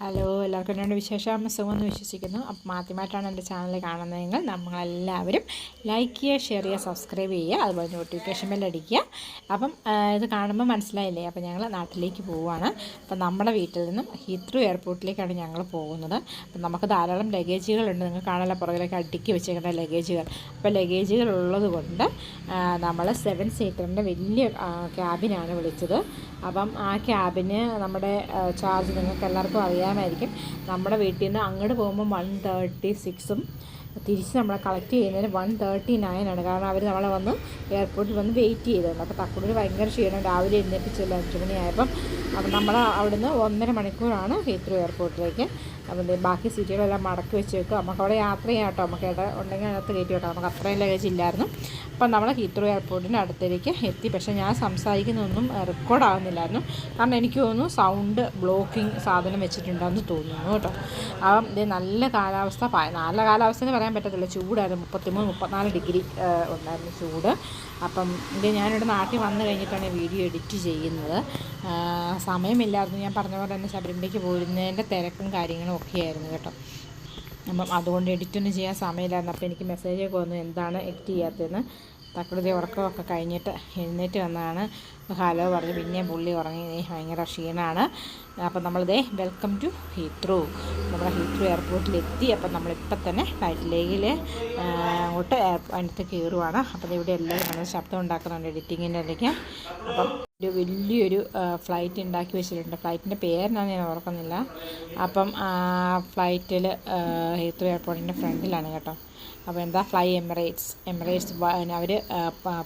Hello, എല്ലാവർക്കും എൻ്റെ വിശേഷം സുഖമെന്ന് വിശ്വസിക്കുന്നു. അപ്പം ആദ്യമായിട്ടാണ് എൻ്റെ ചാനൽ കാണുന്നതെങ്കിൽ നമ്മളെല്ലാവരും ലൈക്ക് ചെയ്യുക, ഷെയർ ചെയ്യുക, സബ്സ്ക്രൈബ് ചെയ്യുക, അതുപോലെ നോട്ടിഫിക്കേഷൻ ബെല്ലടിക്കുക. അപ്പം ഇത് കാണുമ്പോൾ മനസ്സിലായില്ലേ, അപ്പം ഞങ്ങൾ നാട്ടിലേക്ക് പോവുകയാണ്. അപ്പം നമ്മുടെ വീട്ടിൽ നിന്നും ഹീത്രൂ എയർപോർട്ടിലേക്കാണ് ഞങ്ങൾ പോകുന്നത്. അപ്പം നമുക്ക് ധാരാളം ലഗേജുകളുണ്ട്. നിങ്ങൾ കാണാനുള്ള പുറകിലേക്ക് അടുക്കി വെച്ചേക്കുന്ന ലഗേജുകൾ. അപ്പോൾ ലഗേജുകൾ ഉള്ളത് കൊണ്ട് നമ്മൾ 7 സീറ്ററിൻ്റെ വലിയ ക്യാബിനാണ് വിളിച്ചത്. അപ്പം ആ ക്യാബിന് നമ്മുടെ ചാർജ് നിങ്ങൾക്ക് എല്ലാവർക്കും അറിയാമായിരിക്കും. നമ്മുടെ വീട്ടിൽ നിന്ന് അങ്ങോട്ട് പോകുമ്പോൾ 136ഉം തിരിച്ച് നമ്മളെ കളക്ട് ചെയ്യുന്നതിന് 139ആണ്. കാരണം അവർ നമ്മളെ വന്ന് എയർപോർട്ടിൽ വന്ന് വെയിറ്റ് ചെയ്തിട്ടുണ്ട്. അപ്പോൾ തക്കുടിന് ഭയങ്കര ക്ഷീണം. രാവിലെ എഴുന്നേൽപ്പിച്ചില്ല, 5 മണിയായപ്പം. അപ്പം നമ്മൾ അവിടുന്ന് 1.5 മണിക്കൂറാണ് ഹീത്രൂ എയർപോർട്ടിലേക്ക്. അപ്പം ബാക്കി സീറ്റുകളെല്ലാം മടക്കി വെച്ച് വെക്കും. നമുക്ക് അവിടെ യാത്ര ചെയ്യാം കേട്ടോ. നമുക്ക് ഇട ഉണ്ടെങ്കിൽ അതിനകത്ത് കയറ്റി കേട്ടോ. നമുക്ക് അത്രയും ലഗേജ് ഇല്ലായിരുന്നു. അപ്പം നമ്മൾ ഹീത്രൂ എയർപോർട്ടിൻ്റെ അടുത്തേക്ക് എത്തി. പക്ഷേ ഞാൻ സംസാരിക്കുന്നതൊന്നും റെക്കോർഡ് ആകുന്നില്ലായിരുന്നു. കാരണം എനിക്ക് തോന്നുന്നു സൗണ്ട് ബ്ലോക്കിംഗ് സാധനം വെച്ചിട്ടുണ്ടെന്ന് തോന്നുന്നു കേട്ടോ. അപ്പം ഇത് നല്ല കാലാവസ്ഥ, നല്ല കാലാവസ്ഥ എന്ന് പറയാൻ പറ്റത്തില്ല. ചൂടായിരുന്നു. 33-34 ഡിഗ്രി ഉണ്ടായിരുന്നു ചൂട്. അപ്പം ഇത് ഞാനിവിടെ നാട്ടിൽ വന്നു കഴിഞ്ഞിട്ടാണ് വീഡിയോ എഡിറ്റ് ചെയ്യുന്നത്. സമയമില്ലായിരുന്നു. ഞാൻ പറഞ്ഞ പോലെ തന്നെ ശബരിമലയ്ക്ക് പോരുന്നതിൻ്റെ തിരക്കും കാര്യങ്ങളും ഒക്കെ ആയിരുന്നു കേട്ടോ. അപ്പം അതുകൊണ്ട് എഡിറ്റൊന്നും ചെയ്യാൻ സമയമില്ലായിരുന്നു. അപ്പോൾ എനിക്ക് മെസ്സേജൊക്കെ വന്നു എന്താണ് എഡിറ്റ് ചെയ്യാത്തതെന്ന്. തക്കുടി ഉറക്കമൊക്കെ കഴിഞ്ഞിട്ട് എഴുന്നേറ്റ് വന്നതാണ്. ഹലോ പറഞ്ഞ് പിന്നെയും പുള്ളി ഉറങ്ങി. ഭയങ്കര ക്ഷീണമാണ്. അപ്പം നമ്മളിതേ വെൽക്കം ടു ഹീത്രൂ, നമ്മുടെ ഹീത്രൂ എയർപോർട്ടിലെത്തി. അപ്പം നമ്മളിപ്പം തന്നെ ഫ്ലൈറ്റിലേക്ക് അങ്ങോട്ട് അതിനകത്ത് കയറുവാണ്. അപ്പം ഇവിടെ എല്ലാവരും നല്ല ശബ്ദം ഉണ്ടാക്കുന്നുണ്ട് എഡിറ്റിങ്ങിൻ്റെ ഇടയ്ക്ക്. അപ്പം ഒരു വലിയൊരു ഫ്ലൈറ്റ് ഉണ്ടാക്കി വെച്ചിട്ടുണ്ട്. ഫ്ലൈറ്റിൻ്റെ പേരിനാണ് ഞാൻ ഓർക്കുന്നില്ല. അപ്പം ഫ്ലൈറ്റിൽ ഹീത്രൂ എയർപോർട്ടിൻ്റെ ഫ്രണ്ടിലാണ് കേട്ടോ. അപ്പോൾ എന്താ ഫ്ലൈ എമിറേറ്റ്സ് അവർ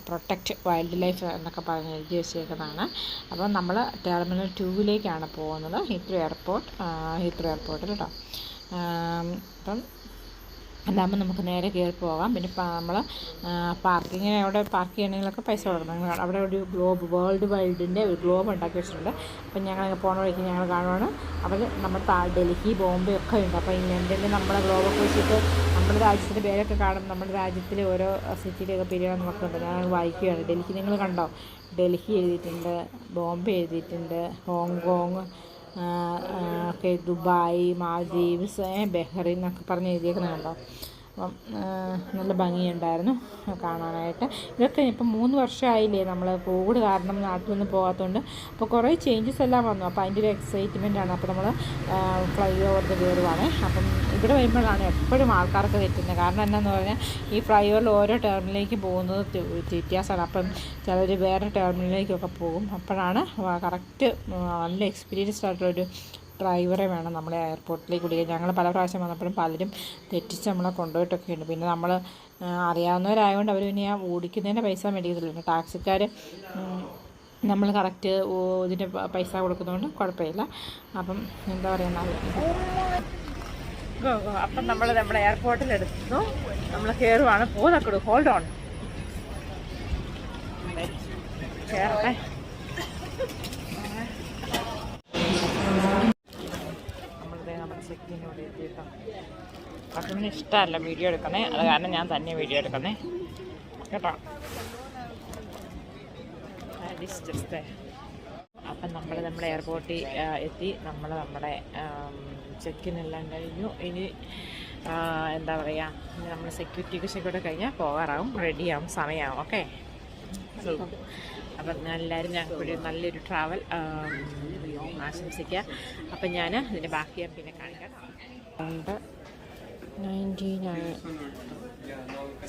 പ്രൊട്ടക്റ്റ് വൈൽഡ് ലൈഫ് എന്നൊക്കെ പറഞ്ഞ് എഴുതി വെച്ചേക്കുന്നതാണ്. അപ്പം നമ്മൾ ടെർമിനൽ 2ലേക്കാണ് പോകുന്നത്, ഹീത്രൂ എയർപോർട്ടിൽ കേട്ടോ. അപ്പം അതാകുമ്പോൾ നമുക്ക് നേരെ കയറി പോകാം. പിന്നെ നമ്മൾ പാർക്കിങ്ങിന് അവിടെ പാർക്ക് ചെയ്യണമെങ്കിലൊക്കെ പൈസ കൊടുക്കണം. അവിടെ ഒരു വേൾഡ് വൈഡിൻ്റെ ഒരു ഗ്ലോബ് ഉണ്ടാക്കി വെച്ചിട്ടുണ്ട്. അപ്പം ഞങ്ങൾ പോണ വഴിക്ക് ഞങ്ങൾ കാണുവാണ്. അവർ നമ്മൾ ഡൽഹി, ബോംബെ ഒക്കെ ഉണ്ട്. അപ്പോൾ ലണ്ടനിൽ നമ്മുടെ ഗ്ലോബൊക്കെ വെച്ചിട്ട് നമ്മുടെ രാജ്യത്തിൻ്റെ പേരൊക്കെ കാണും. നമ്മുടെ രാജ്യത്തിലെ ഓരോ സിറ്റിയിലൊക്കെ പേരുകൾ നമുക്കുണ്ട്. ഞാൻ വായിക്കുകയാണ്. ഡൽഹി നിങ്ങൾ കണ്ടോ? ഡൽഹി എഴുതിയിട്ടുണ്ട്, ബോംബെ എഴുതിയിട്ടുണ്ട്, ഹോങ്കോങ് ഒക്കെ, ദുബായ്, മാൽദീവ്സ്, ബഹ്റൈൻ എന്നൊക്കെ പറഞ്ഞ് എഴുതിയേക്കുന്നത് കണ്ടോ. അപ്പം നല്ല ഭംഗിയുണ്ടായിരുന്നു കാണാനായിട്ട്. ഇതൊക്കെ ഇപ്പം 3 വർഷമായില്ലേ നമ്മൾ കോവിഡ് കാരണം നാട്ടിൽ നിന്ന് പോകാത്തതുകൊണ്ട്. അപ്പോൾ കുറേ ചേഞ്ചസ് എല്ലാം വന്നു. അപ്പോൾ അതിൻ്റെ ഒരു എക്സൈറ്റ്മെൻറ്റാണ്. അപ്പോൾ നമ്മൾ ഫ്ലൈ ഓവറിൽ കയറുവാണ്. അപ്പം ഇവിടെ വരുമ്പോഴാണ് എപ്പോഴും ആൾക്കാർക്ക് തെറ്റുന്നത്. കാരണം എന്താണെന്ന് പറഞ്ഞാൽ ഈ ഫ്ലൈ ഓവറിൽ ഓരോ ടെർമിനലിലേക്ക് പോകുന്നത് വ്യത്യാസമാണ്. അപ്പം ചിലർ വേറെ ടെർമിനലിലേക്കൊക്കെ പോകും. അപ്പോഴാണ് കറക്റ്റ് നല്ല എക്സ്പീരിയൻസ്ഡ് ആയിട്ടുള്ളൊരു ഡ്രൈവറെ വേണം നമ്മളെ എയർപോർട്ടിലേക്ക് വിടുക. ഞങ്ങൾ പല പ്രാവശ്യം വന്നപ്പോഴും പലരും തെറ്റിച്ച് നമ്മളെ കൊണ്ടുപോയിട്ടൊക്കെ ഉണ്ട്. പിന്നെ നമ്മൾ അറിയാവുന്നവരായതുകൊണ്ട് അവർ പിന്നെ ഓടിക്കുന്നതിൻ്റെ പൈസ മേടിക്കത്തില്ല. ടാക്സിക്കാർ നമ്മൾ കറക്റ്റ് ഇതിൻ്റെ പൈസ കൊടുക്കുന്നതുകൊണ്ട് കുഴപ്പമില്ല. അപ്പം എന്താ പറയുക, അപ്പം നമ്മൾ നമ്മുടെ എയർപോർട്ടിലെടുത്തു. നമ്മൾ കയറുവാണ്. പോകുന്നൊക്കെ ഹോൾഡ് ഓൺ കയറട്ടെ. ചെക്കിനോട് എത്തിയിട്ടോ. പക്കുവിന് ഇഷ്ടമല്ല വീഡിയോ എടുക്കുന്നേ. അത് കാരണം ഞാൻ തന്നെ വീഡിയോ എടുക്കുന്നേ കേട്ടോ. അപ്പം നമ്മൾ നമ്മുടെ എയർപോർട്ടിൽ എത്തി. നമ്മുടെ ചെക്കിനെല്ലാം കഴിഞ്ഞു. ഇനി എന്താ പറയുക, നമ്മൾ സെക്യൂരിറ്റി കൂടെ കഴിഞ്ഞാൽ പോകാറാവും, റെഡിയാവും, സമയമാവും. ഓക്കെ. അപ്പം എല്ലാവരും ഞങ്ങൾക്കൊരു നല്ലൊരു ട്രാവൽ ആശംസിക്കുക. അപ്പം ഞാൻ ഇതിൻ്റെ ബാക്കി ഞാൻ പിന്നെ കാണിക്കാം. 99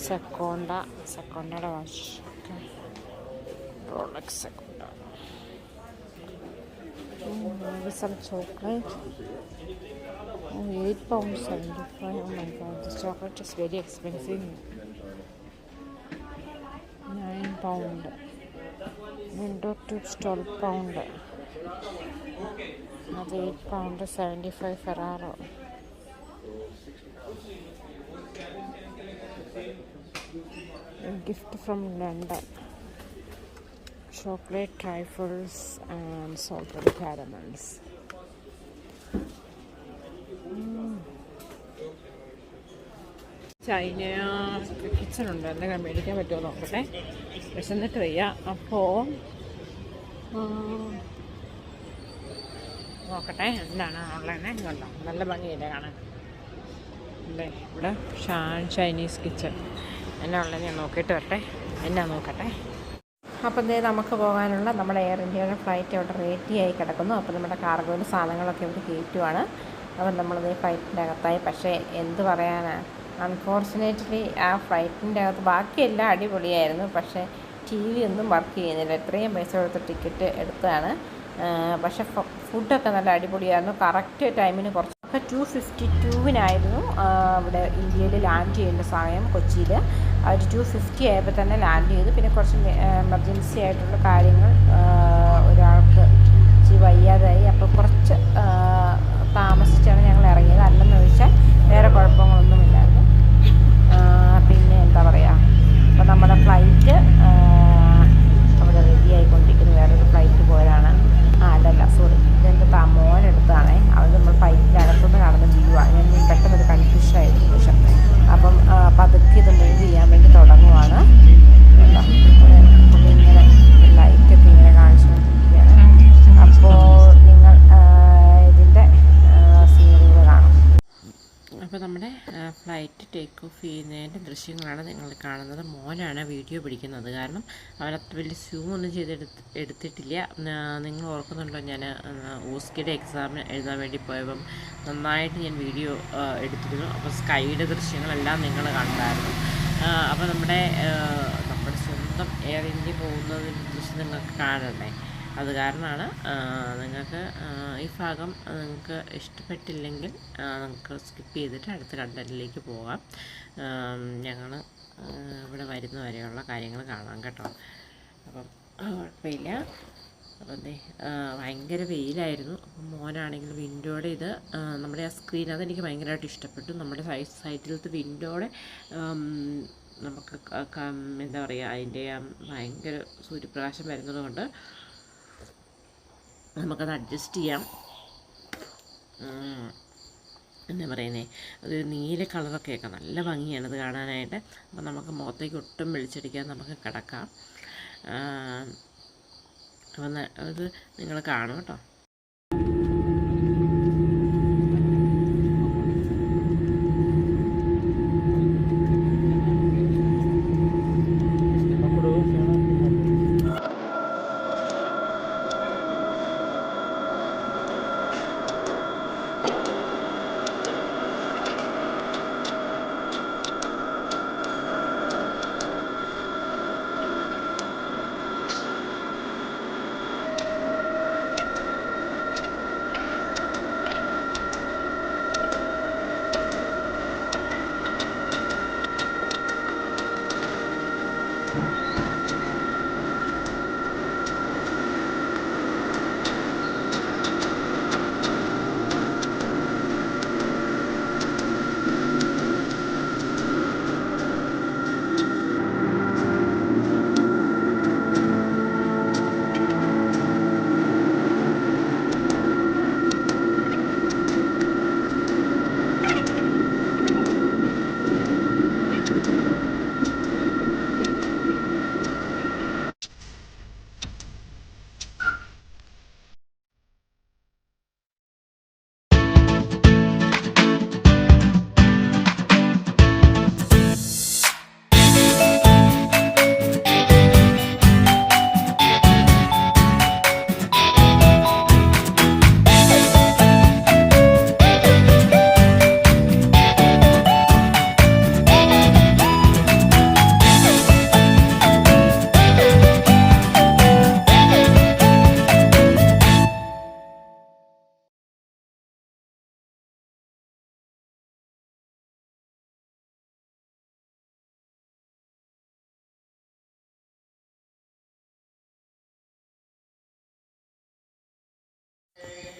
സെക്കോണ്ടയുടെ watch. Okay, Rolex Sekonda. some chocolate. £8.75. Oh my god, this chocolate is very expensive. £9. Window tubes £12. അത് £8.75 Ferraro. A gift from London. Chocolate trifles and salted caramels. China കിച്ചണുണ്ട്. എന്തെങ്കിലും മേടിക്കാൻ പറ്റുമോ നോക്കട്ടെ. വിശന്നിട്ട് വയ്യ. അപ്പോൾ നോക്കട്ടെ എന്താണ് ഉള്ളതെന്ന്. ഇതുണ്ടോ, നല്ല ഭംഗിയില്ലേ കാണാൻ അല്ലേ. ഇവിടെ ചൈനീസ് കിച്ചൺ എന്നാ ഉള്ളത് ഞാൻ നോക്കിയിട്ട് വരട്ടെ, എന്നാ നോക്കട്ടെ. അപ്പം ഇതേ നമുക്ക് പോകാനുള്ള നമ്മുടെ എയർ ഇന്ത്യയുടെ ഫ്ലൈറ്റ് അവിടെ റെഡിയായി കിടക്കുന്നു. അപ്പോൾ നമ്മുടെ കാർഗോയിൽ സാധനങ്ങളൊക്കെ ഇവിടെ കയറ്റുവാണ്. അപ്പം നമ്മളിത് ഫ്ലൈറ്റിൻ്റെ അകത്തായി. പക്ഷേ എന്ത് പറയാനാണ്, അൺഫോർച്ചുനേറ്റ്ലി ആ ഫ്ലൈറ്റിൻ്റെ അകത്ത് ബാക്കിയെല്ലാം അടിപൊളിയായിരുന്നു. പക്ഷേ ടി വി ഒന്നും വർക്ക് ചെയ്യുന്നില്ല. ഇത്രയും പൈസ കൊടുത്ത് ടിക്കറ്റ് എടുത്തതാണ്. പക്ഷേ ഫുഡൊക്കെ നല്ല അടിപൊളിയായിരുന്നു. കറക്റ്റ് ടൈമിന് കുറച്ച് 2:52 ഇവിടെ ഇന്ത്യയിൽ ലാൻഡ് ചെയ്യേണ്ട സമയം കൊച്ചിയിൽ. അവർ 2:50 ആയപ്പോൾ തന്നെ ലാൻഡ് ചെയ്തു. പിന്നെ കുറച്ച് എമർജൻസി ആയിട്ടുള്ള കാര്യങ്ങൾ, ഒരാൾക്ക് ഇച്ചിരി വയ്യാതായി. അപ്പോൾ കുറച്ച് താമസിച്ചാണ് ഞങ്ങൾ ഇറങ്ങിയത്. അല്ലെന്ന് ചോദിച്ചാൽ വേറെ കുഴപ്പങ്ങളൊന്നുമില്ലായിരുന്നു. പിന്നെ എന്താ പറയുക, അപ്പോൾ നമ്മുടെ ഫ്ലൈറ്റ് അവിടെ റെഡി ആയിക്കൊണ്ടിരിക്കുന്നു. വേറൊരു ഫ്ലൈറ്റ് പോയതാണ്. അല്ലല്ല സോറി, ഇതെൻ്റെ മോനെടുത്തതാണേ. അത് നമ്മൾ ഫ്ലൈറ്റിനകത്തുനിന്ന് കാണുന്ന വ്യൂ ആണ്. ഞാൻ പെട്ടെന്നൊരു കൺഫ്യൂഷനായിരുന്നു പക്ഷേ. അപ്പം പതുക്കെ ഇത് മൂവ് ചെയ്യാൻ വേണ്ടി തുടങ്ങുവാണ്. ഇങ്ങനെ ലൈറ്റൊക്കെ ഇങ്ങനെ കാണിച്ചുകൊണ്ടിരിക്കുകയാണ്. അപ്പോൾ നിങ്ങൾ ഇതിൻ്റെ സീനുകൾ കാണും. അപ്പോൾ നമ്മുടെ ഫ്ലൈറ്റ് ടേക്ക് ഓഫ് ചെയ്യുന്നതിൻ്റെ ദൃശ്യങ്ങളാണ് നിങ്ങൾ കാണുന്നത്. മോനാണ് വീഡിയോ പിടിക്കുന്നത്. കാരണം അവനത്ര വലിയ സൂം ഒന്നും എടുത്തിട്ടില്ല. നിങ്ങൾ ഓർക്കുന്നുണ്ടോ, ഞാൻ ഓസ്കിയുടെ എക്സാമിന് എഴുതാൻ വേണ്ടി പോയപ്പം നന്നായിട്ട് ഞാൻ വീഡിയോ എടുത്തിരുന്നു. അപ്പോൾ സ്കൈയുടെ ദൃശ്യങ്ങളെല്ലാം നിങ്ങൾ കണ്ടായിരുന്നു. അപ്പോൾ നമ്മുടെ സ്വന്തം എയർ ഇന്ത്യ പോകുന്നതിൻ്റെ ദൃശ്യം നിങ്ങൾക്ക് കാണണ്ടേ. അത് കാരണമാണ്. നിങ്ങൾക്ക് ഈ ഭാഗം നിങ്ങൾക്ക് ഇഷ്ടപ്പെട്ടില്ലെങ്കിൽ നിങ്ങൾക്ക് സ്കിപ്പ് ചെയ്തിട്ട് അടുത്ത കണ്ടന്റിലേക്ക് പോകാം. ഞങ്ങൾ ഇവിടെ വരുന്ന വരെയുള്ള കാര്യങ്ങൾ കാണാം കേട്ടോ. അപ്പം കുഴപ്പമില്ല. അപ്പം ഭയങ്കര വെയിലായിരുന്നു. അപ്പം മോനാണെങ്കിൽ വിൻഡോയുടെ ഇത് നമ്മുടെ ആ സ്ക്രീൻ അതെനിക്ക് ഭയങ്കരമായിട്ട് ഇഷ്ടപ്പെട്ടു. നമ്മുടെ സൈഡിലത്തെ വിൻഡോയുടെ നമുക്ക് എന്താ പറയുക, അതിൻ്റെ ഭയങ്കര സൂര്യപ്രകാശം വരുന്നത് കൊണ്ട് നമുക്കത് അഡ്ജസ്റ്റ് ചെയ്യാം. എന്താ പറയുന്നത്, ഒരു നീല കളറൊക്കെയൊക്കെ നല്ല ഭംഗിയാണത് കാണാനായിട്ട്. അപ്പം നമുക്ക് മുഖത്തേക്ക് ഒട്ടും വെളിച്ചടിക്കാൻ നമുക്ക് കിടക്കാം. അപ്പം അത് നിങ്ങൾ കാണും കേട്ടോ.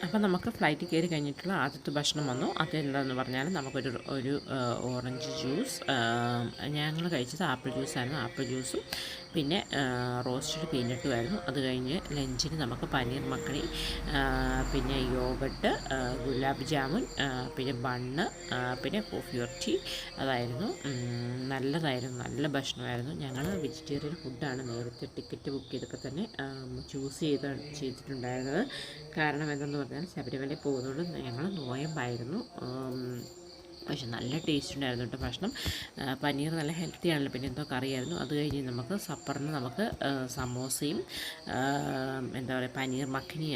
അപ്പോൾ നമുക്ക് ഫ്ലൈറ്റ് കയറി കഴിഞ്ഞിട്ടുള്ള ആദ്യത്തെ ഭക്ഷണം വന്നു. അതെന്താണെന്ന് പറഞ്ഞാൽ നമുക്കൊരു ഓറഞ്ച് ജ്യൂസ്, ഞങ്ങൾ കഴിച്ചത് ആപ്പിൾ ജ്യൂസായിരുന്നു. ആപ്പിൾ ജ്യൂസും പിന്നെ റോസ്റ്റഡ് പീനട്ടുമായിരുന്നു. അത് കഴിഞ്ഞ് ലഞ്ചിന് നമുക്ക് പനീർ മക്കണി, പിന്നെ യോഗട്ട്, ഗുലാബ് ജാമുൻ, പിന്നെ ബണ്ണ്, പിന്നെ കോഫി ഓർ ടീ. അതായിരുന്നു. നല്ലതായിരുന്നു, നല്ല ഭക്ഷണമായിരുന്നു. ഞങ്ങൾ വെജിറ്റേറിയൻ ഫുഡാണ് നേരത്തെ ടിക്കറ്റ് ബുക്ക് ചെയ്തൊക്കെ തന്നെ ചെയ്തിട്ടുണ്ടായിരുന്നത്. കാരണം എന്തെന്ന് പറഞ്ഞാൽ ശബരിമലയിൽ പോകുന്നതുകൊണ്ട് ഞങ്ങൾ നോയമ്പായിരുന്നു. പക്ഷെ നല്ല ടേസ്റ്റ് ഉണ്ടായിരുന്നു കേട്ടോ ഭക്ഷണം. പനീർ നല്ല ഹെൽത്തി ആണല്ലോ, പിന്നെ എന്തോ കറിയായിരുന്നു. അത് കഴിഞ്ഞ് നമുക്ക് സപ്പറിന് നമുക്ക് സമോസയും എന്താ പറയുക പനീർ മഖനി,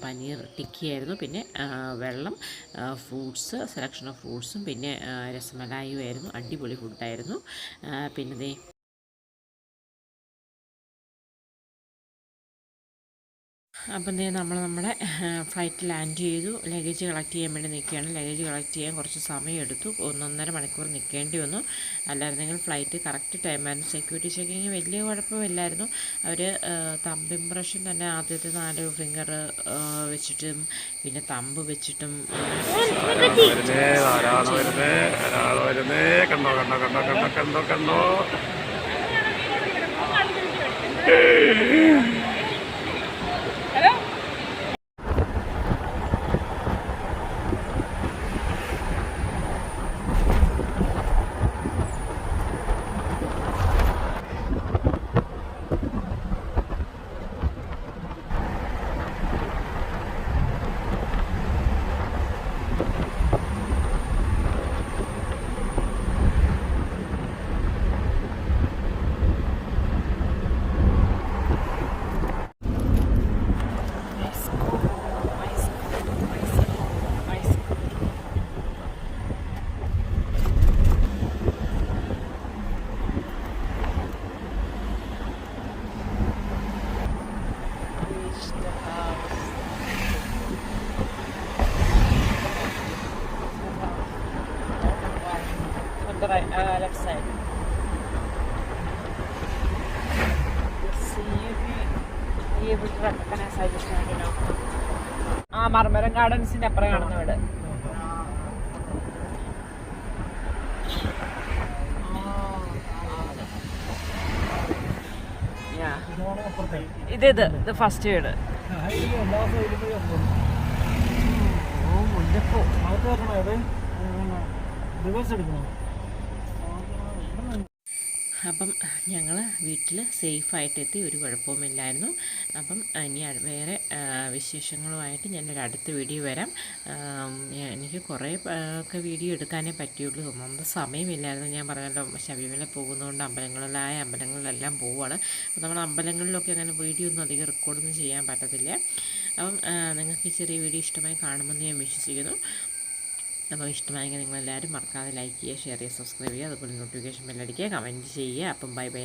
പനീർ ടിക്കിയായിരുന്നു. പിന്നെ വെള്ളം, ഫ്രൂട്ട്സ്, സെലക്ഷൻ ഓഫ് ഫ്രൂട്ട്സും, പിന്നെ രസമലായും ആയിരുന്നു. അടിപൊളി ഫുഡായിരുന്നു. പിന്നെ അപ്പം നമ്മുടെ ഫ്ലൈറ്റ് ലാൻഡ് ചെയ്തു. ലഗേജ് കളക്ട് ചെയ്യാൻ വേണ്ടി നിൽക്കുകയാണ്. ലഗേജ് കളക്ട് ചെയ്യാൻ കുറച്ച് സമയമെടുത്തു. 1.5 മണിക്കൂർ നിൽക്കേണ്ടി വന്നു. അല്ലായിരുന്നെങ്കിൽ ഫ്ലൈറ്റ് കറക്റ്റ് ടൈമായിരുന്നു. സെക്യൂരിറ്റി ചെക്കിങ് വലിയ കുഴപ്പമില്ലായിരുന്നു. അവർ തമ്പ് ഇംപ്രഷൻ തന്നെ ആദ്യത്തെ 4 ഫിംഗർ വെച്ചിട്ടും പിന്നെ തമ്പ് വെച്ചിട്ടും കണ്ടോ. Left side. See if you be able to recognize I just want to know. മർമരം ഗാർഡൻസിന്റെ അപ്പുറം കാണുന്ന വീട്. ഇത് ഫസ്റ്റ് വീട്. അപ്പം ഞങ്ങൾ വീട്ടിൽ സേഫായിട്ടെത്തി, ഒരു കുഴപ്പവുമില്ലായിരുന്നു. അപ്പം ഇനി വേറെ വിശേഷങ്ങളുമായിട്ട് ഞാനൊരു അടുത്ത വീഡിയോ വരാം. എനിക്ക് കുറേ ഒക്കെ വീഡിയോ എടുക്കാനേ പറ്റിയുള്ളൂ. ഒന്നാമത് സമയമില്ലായിരുന്നു. ഞാൻ പറഞ്ഞല്ലോ ശബരിമല പോകുന്നതുകൊണ്ട് അമ്പലങ്ങളിലെല്ലാം പോവുകയാണ്. അപ്പോൾ നമ്മൾ അമ്പലങ്ങളിലൊക്കെ അങ്ങനെ വീഡിയോ ഒന്നും അധികം റെക്കോർഡൊന്നും ചെയ്യാൻ പറ്റത്തില്ല. അപ്പം നിങ്ങൾക്ക് ഈ ചെറിയ വീഡിയോ ഇഷ്ടമായി കാണുമെന്ന് ഞാൻ വിശ്വസിക്കുന്നു. അപ്പോൾ ഇഷ്ടമായെങ്കിൽ നിങ്ങളെല്ലാവരും മറക്കാതെ ലൈക്ക് ചെയ്യുക, ഷെയർ ചെയ്യുക, സബ്സ്ക്രൈബ് ചെയ്യുക, അതുപോലെ നോട്ടിഫിക്കേഷൻ ബെല്ലടിക്കുക, കമൻറ്റ് ചെയ്യുക. അപ്പം ബൈ ബൈ.